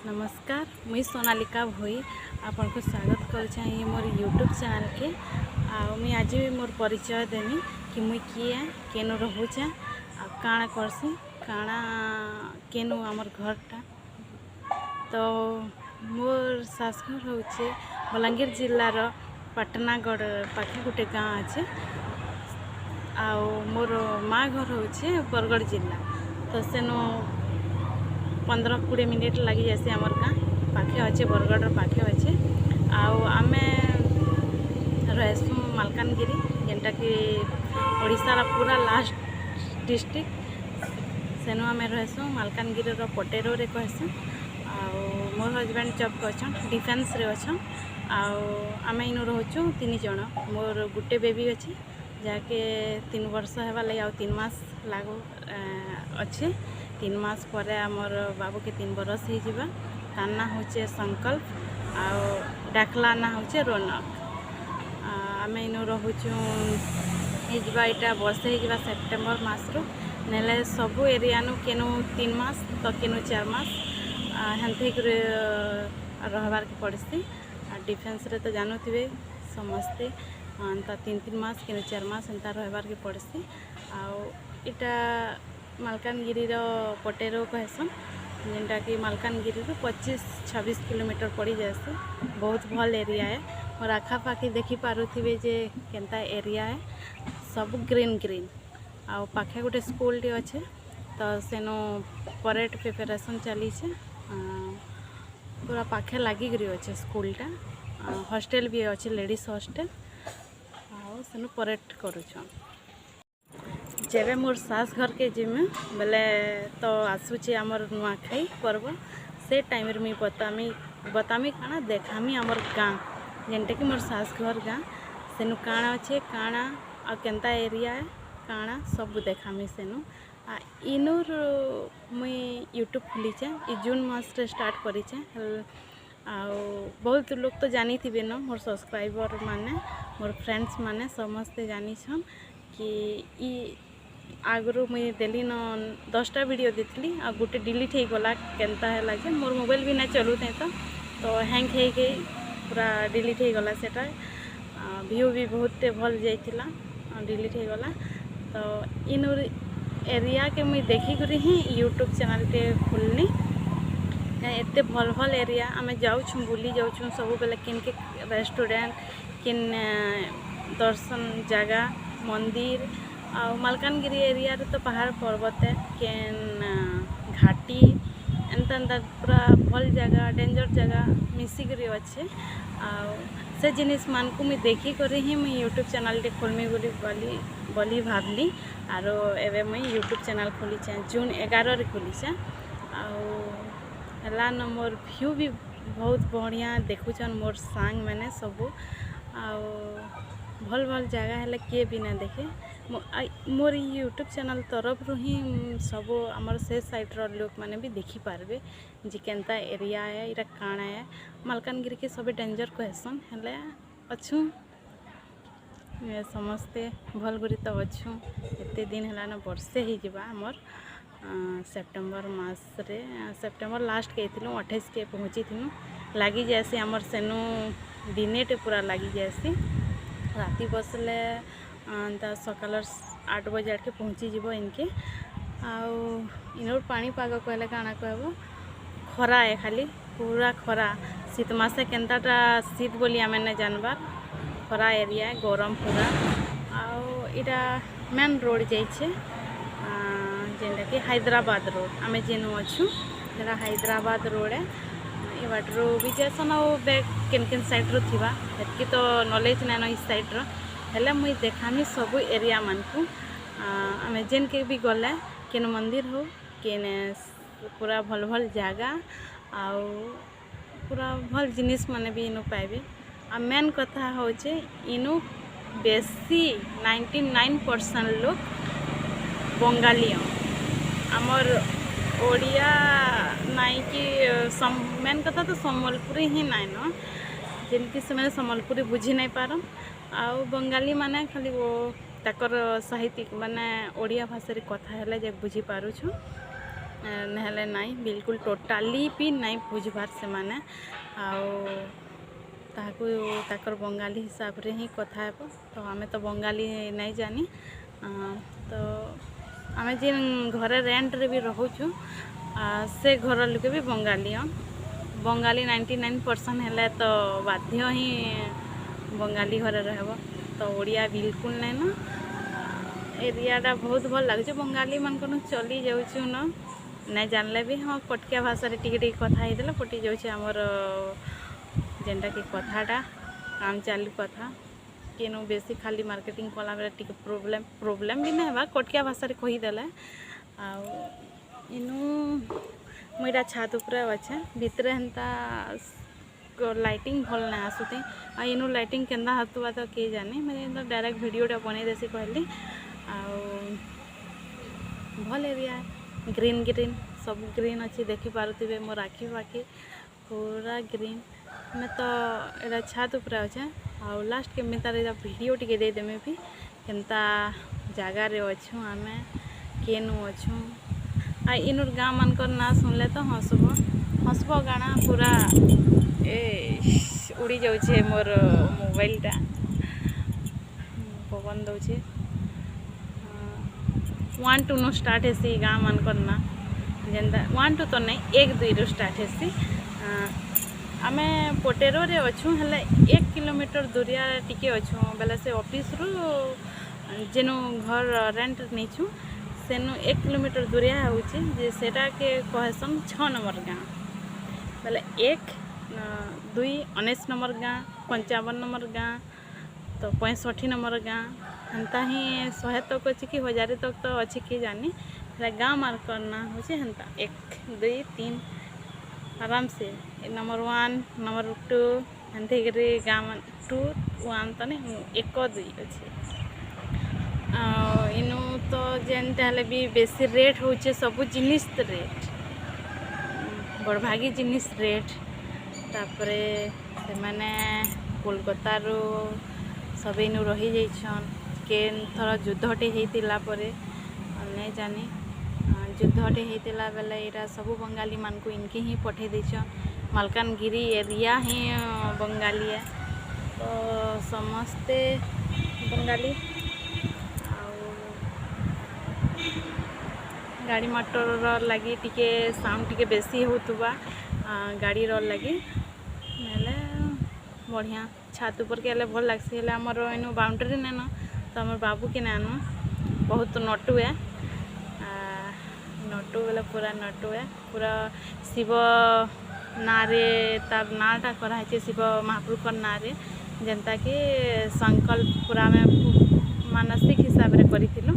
नमस्कार मुई सोनालिका भोई आपन को स्वागत कर मोर यूट्यूब चैनल के मुई आज मोर परिचय देमी कि मुई किए केनु रोचे काଣା करसी काଣା केनु आमर घरटा। तो मोर शासघर होचे बलांगीर जिल्लार पाटनागढ़ पाखे गोटे गाँ अच्छे आउ मोर माँ घर होचे बरगढ़ जिला। तो सेनो 15-20 मिनिट लगी जासी आमर गाँ पाखे अच्छे बरगढ़ पाखे अच्छे आमे रहसु मालकानगिरी जेनटा कि ओडिशार पूरा लास्ट डिस्ट्रिक्ट सेनु आमे रहसु मालकानगिरी पटेरो रे कहसु। मोर हजबैंड जॉब करछन डिफेंस रे अच्छन आमे इनु रहचु 3 जण। मोर गुटे बेबी अच्छे जाके 3 वर्ष हेबा लगे 3 मास लागो अच्छे। 3 मास पर आमर बाबू के 3 बरस हो जावा। तार ना होचे संकल्प डाकला ना होचे रौनक। आमे इनु रहचु होगा यहाँ वर्ष होगा सेप्टेम्बर मास रो नेले सबू एरिया नु केनु 3 मास तो केनु 4 मास हेन्थे रहबार के पड़सी। डिफेंस रे तो जानुथिबे समस्ते तो 3 मास केनु 4 मास एंता रहबार के पड़सी। इटा मालकानगिरी पटेरो कहसन जेनटा कि मालकानगिरी 25-26 किलोमीटर पड़ी जाए। बहुत भल एरिया है और आखापाखी देखी पारुथिबे जे केनता एरिया है सब ग्रीन ग्रीन पाखे गोटे स्कूल टे अच्छे। तो सेनो परेड प्रिपेरेसन चली पूरा पाखे लगिक अच्छे स्कूलटा। हॉस्टेल भी अच्छे लेडीज हॉस्टेल सेनु परेड करुछन। जेबे मोर सास घर के जिमे बेले तो आसुचे आमर नुआखाई पर्व से टाइम रे मुई बतामी काना देखामी आमर गाँ जेनटे कि मोर सास घर गाँ सेनु काना अच्छे काना आ केनता एरिया है काना सब देखामी सेनु। इनूर मुई यूट्यूब खोलीचे जून मास रे स्टार्ट करीचे। बहुत लोग तो जानी थी न मोर सब्सक्राइबर माने मोर फ्रेंड्स माने समस्ते जानी छन कि आगु मुई देली न 10टा वीडियो देती आ गोटे डिलीट हो गला केनता है जे मोर मोबाइल भी ना चलू तो हैंग हो गई पूरा डिलीट हो गला सेटा। व्यू भी बहुत भल जाइतिला डिलीट हो गला। तो इन एरिया के मुई देखी करी ही यूट्यूब चैनल के खोलनी। एते भल भल एरिया आमे जाऊँ बुली जाऊँ सब बेले किन के रेस्टोरेंट किन दर्शन जगह मंदिर मालकानगिरी एरिया रे तो पहाड़ पर्वत है केन घाटी एंता एंता पूरा भल जगह डेंजर जगह मिसिक अच्छे। से जिनिस मान को मुई देखी कर ही मुई यूट्यूब चैनल टे खोलमी बोली भावली आरो एवं मुई यूट्यूब चैनल खोलीचे जून 11 रे खोलीचे। हला न मोर व्यू भी बहुत बढ़िया देखुचन मोर सांग मैंने सबू भल भल जगह है किए भी ना देखे। मोर यूट्यूब चैनल तरफ रू ही सब आमर से साइड रो लोक माने भी देखी पारबे जे केनता एरिया है इरा काଣା है। मालकानगिरी के सब डेंजर कहसन हेले अच्छू समस्ते भल गुरी तो अच्छू। एते दिन है ना वर्षे ही जीवा आमर सेप्टेम्बर मास रे सेप्टेम्बर लास्ट के 28 के पहुँची थी लगी जासी आमर सेनु दिनेटे पूरा लगी जासी। राति बसले सकाल 8 बजे के पहुँची जीव इनके इनोर पानीपाग कहले काଣା कहब खरा है खाली पूरा खरा। शीत मासे केनताटा शीत बोली आमे ना जानबार खरा एरिया है गरम पूरा। इटा मेन रोड जाइए जेनटा कि हैदराबाद रोड आमे जेनु अच्छू जरा हैदराबाद रोड है। ये बाटरू भी जैसन बैग केन केन साइड रो थिबा हेतकी तो नॉलेज ना इस साइड रो हेले मुई देखामी सब एरिया मान को आमे जेन के भी गले केन मंदिर हो केन पूरा भल भल जगह पूरा भल जिनिस माने भी इनु पाइबे। मेन कथा होचे इनु बेसी 99% लोग बंगाली आमर ओडिया नाई कि मेन कथा तो सम्बलपुरी ही नाई न जेनकी से सम्बलपुरी बुझी नहीं पारन बंगाली माने खाली वो ताकर साहित्यिक माने ओडिया भाषा रे कथा हेले जे बुझी पारुछु। नहले नाई बिल्कुल टोटाली भी नाई बुझबार से माने ताकू ताकर बंगाली हिसाब रे ही कथा हेब। तो आमे तो बंगाली नहीं जानी तो आमे जिन घरे रेंट रे भी रहूचु से घर लोके भी बंगाली बंगाली 99% हेले तो बाध्य ही बंगाली घरे रहब। तो ओडिया बिल्कुल नहीं न एरियाटा बहुत भल लगे बंगाली मन को चली जाऊँ न नहीं जानले भी हाँ कटकिया भाषा रे टिके टिके कथा होइदेले पटी जाऊँ आमर जेनटा कि कथाटा काम चालू कथा केनु बेसी खाली मार्केटिंग कला बेले टिके प्रोब्लेम भी नहीं कटकिया भाषा रे कहीदेले इनु मुईटा छात ऊपर अच्छे भितरे हेन्ता लाइटिंग भल नहीं आसुते इनु लाइटिंग केन्दा हतुआ तो किए जानी मैं डायरेक्ट वीडियोटा बनै देसी कहली भल एरिया ग्रीन ग्रीन सब ग्रीन अच्छी देखी पारुथिबे मोर आखि पाखि पूरा ग्रीन मैं तो एटा छात ऊपर अच्छे आउ लास्ट के तार वीडियो टिके दे देमे भी केनता जगार अच्छु आमे केनु अच्छु इनुर गाँ मानकर ना सुनले तो हसब गाना पूरा उड़ी जाऊे मोर मोबाइलटा पवन दौचे 1 2 नु स्टार्ट हेसी गाँ मानकर ना जेनता 1 2 तो नहीं 1 2 रु स्टार्ट हेसी आमे पोटेरो रे अच्छु हेले 1 किलोमीटर दूरिया टिके अच्छु बेले से ऑफिस रु जेनु घर रेंट नहींछु सेनु 1 किलोमीटर दूरिया होउची जे सेटा के कहसन 6 नंबर गाँ बेले 1 2 19 नंबर गाँ 55 नंबर गाँ तो 65 नंबर गाँ हेन्ता ही 100 तक अच्छी कि 1000 तक तो अच्छी कि जानी गाँ मार करना हो हेन्ता 1 2 3 आराम से नंबर 1 नंबर 2 एंती गाँ 2 1 तो नहीं 1 2 अच्छे इनु तो जेनता हेले भी बेसी रेट होचे सब जिनिस रेट बड़भागी जिनिस रेट तापरे से माने कोलकाता रो सब इनु रही जाइछन केन थर युद्धटे होता नहीं जानी युद्धटे होता बेले यहाँ सब बंगाली मान को इनके ही पठे देछन मालकानगिरी एरिया ही बंगाली है तो समस्ते बंगाली गाड़ी मटर लगी टिके साउंड टिके बेसी होतुबा गाड़ी रो लगी नेले बढ़िया छात ऊपर के भल लगसी हेले हमर इनु बाउंड्री नेन तो हमर बाबू के नानु बहुत नटु है नटु बेले पूरा नटु है पूरा शिव नारे तार नाटा कराई शिव महाप्रभु ना रे जेनता कि संकल्प पूरा में मानसिक हिसाब रे करिथिलु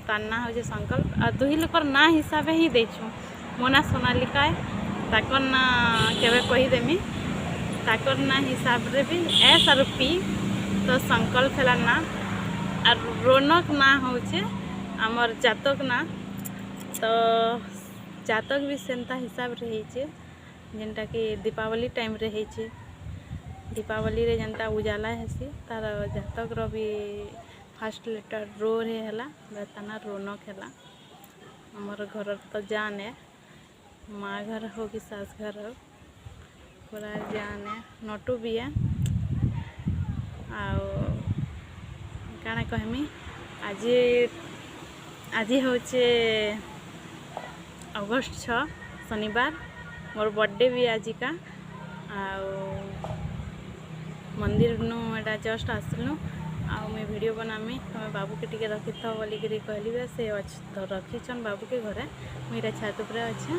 तार ना हो संकल्प आ दुही लोकर ना हिसाब ही देछु मोना सोनालिका है ताकर ना केवे कही देमी ताकर ना हिसाब रे भी एस आर पी तो संकल्प है ना और रौनक ना होचे आमर जातक ना तो जातक भी सेंता हिसाब रही जेनटा कि दीपावली टाइम रे होइछे दीपावली रे जनता उजाला हेसी तार जातक रो भी फर्स्ट लेटर रो रे हला बेतना रौनक हला हमर घर तो जान है माँ घर हो कि सास घर हो पूरा जान है नटू भी है काना कहमी आज आज होचे अगस्त 6 शनिवार मोर बर्थडे भी आज का मंदिर नु एटा जस्ट आसलु मैं वीडियो बनामी तुम बाबू के टिके रखी था बोलिकी कहली से तो रखीछन बाबू के घरे मुझे छात उपर अच्छे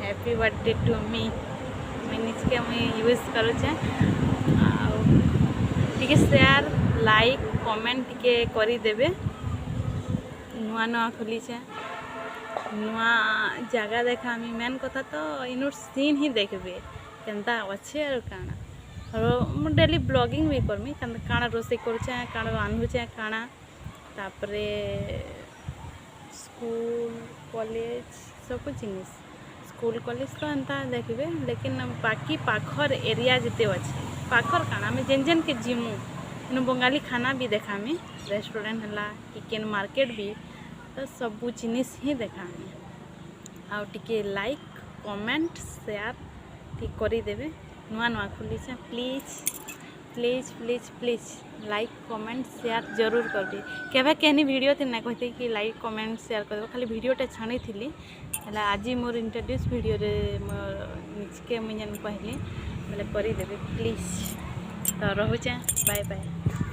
हैप्पी बर्थडे टू मी निजके मुझे यूज करुचे टिके शेयर लाइक कमेंट टिके करी देबे नुआ नुआ खोलीचे नुआ जगह देखा मेन कथा तो इनर सीन ही देखबे केनता अच्छे और काना और डेली ब्लॉगिंग भी करमी काना रोसे करुचे काना रांधुचे काना तापरे स्कूल कॉलेज सब जिनिस स्कूल कॉलेज तो एंता देखबे लेकिन बाकी पाखर एरिया जिते अच्छे पाखर काना आम जेन जेन के जिमु इन बंगाली खाना भी देखामी रेस्टोरेंट है कि केन मार्केट भी तो सबू जिनिस ही देखामी आउ टिके लाइक कमेंट शेयर ठीक करदेवे नुआ नुआ खुली please please please please like comment share जरूर करबे केबे केनी वीडियो थी ना कहते कि लाइक कमेंट शेयर कर खाली वीडियोटे छाणी थी आज मोर इंट्रोड्यूस वीडियो रे निजके मुझे कहली बोले करदेवे प्लीज तो रोचे बाय बाय।